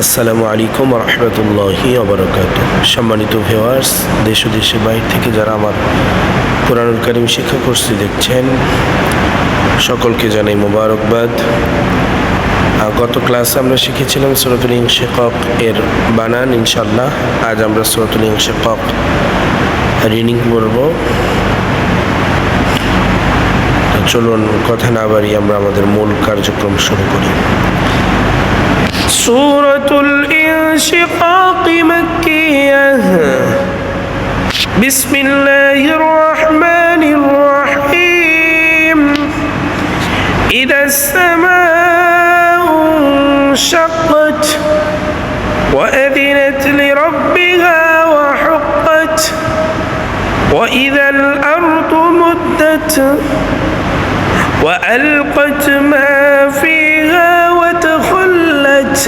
আসসালামু আলাইকুম রহমতুল্লাহি ওবারাকাতুহু। সম্মানিত ভিউয়ার্স, দেশ ও দেশের বাইরে থেকে যারা আমার কুরআনুল কারীম শিক্ষা কোর্সটি দেখছেন, সকলকে জানাই মোবারকবাদ। গত ক্লাসে আমরা শিখেছিলাম সূরাতুল ইনশিকাক এর বানান। ইনশাআল্লাহ আজ আমরা সূরাতুল ইনশিকাক রিডিং করব। চলুন কথা না বাড়িয়ে আমরা আমাদের মূল কার্যক্রম শুরু করি। সূরাতুল ইনশিকাক মাক্কিয়াহ। বিসমিল্লাহির রহমানির রহিম। ইদাস সামাউ ইনশাকাত ওয়া আযিনাত লিরাব্বিহা ওয়া হুক্কাত ওয়া ইযাল আরদু মুদ্দাত وألقت ما فيها وتخلت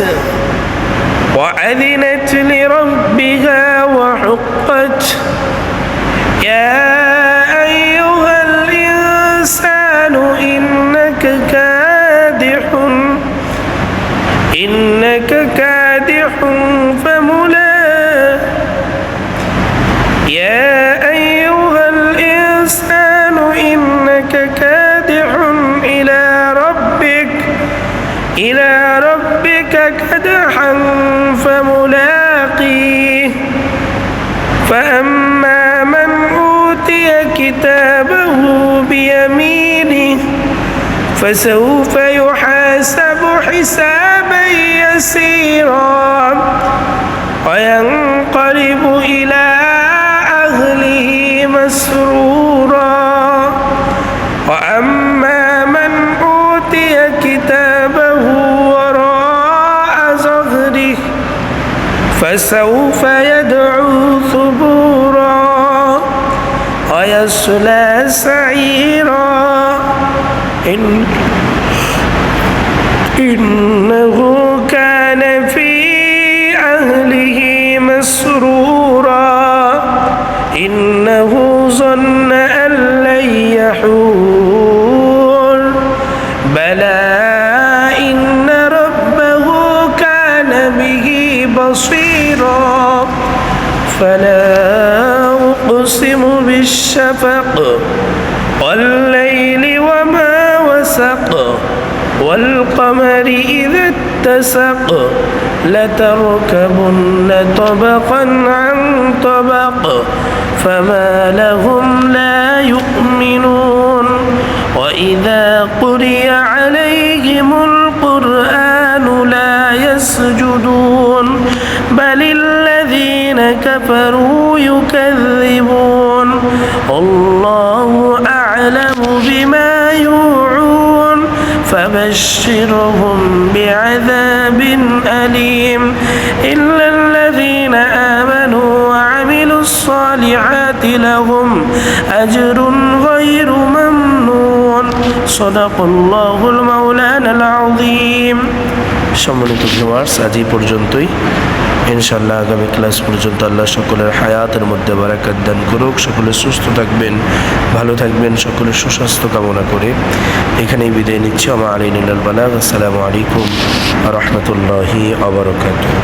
وأذنت لربها وحقت يا أيها الإنسان إنك كادح فملاقيه يا أيها الإنسان إنك كادح إلى ربك كدحا فملاقيه فأما من أوتي كتابه بيمينه فسوف يحاسب حسابا يسيرا وينقلب إلى أهله مسرورا وأما من أوتي كتابه وراء ظهره فسوف يدعو ثبورا ويصلى سعيرا إنه كان في أهله مسرورا إنه ظن أن لن يحور بلى إن ربه كان به بصيرا فلا أقسم بالشفق والليل وما وسق والقمر إذا اتسق لتركبن طبقا عن طبق فما لهم لا يؤمنون وإذا قرئ عليهم القرآن لا يسجدون بل الذين كفروا يكذبون الله أعلم بما يوعون فبشرهم بعذاب أليم إلا الذين آمنوا وعملوا الصالحات لهم أجر غير ممنون صدق الله المولانا العظيم। সম্মানিত ভিউয়ার্স, আজ এই পর্যন্তই। ইনশাআল্লাহ আগামী ক্লাস পর্যন্ত আল্লাহ সকলের হায়াতের মধ্যে বারাকাত দান করুক। সকলে সুস্থ থাকবেন, ভালো থাকবেন, সকলের সুস্বাস্থ্য কামনা করে এখানেই বিদায় নিচ্ছি। আমা আলাইনাল বালাগ। আসসালামু আলাইকুম ওয়া রাহমাতুল্লাহি ওয়া বারাকাতুহু।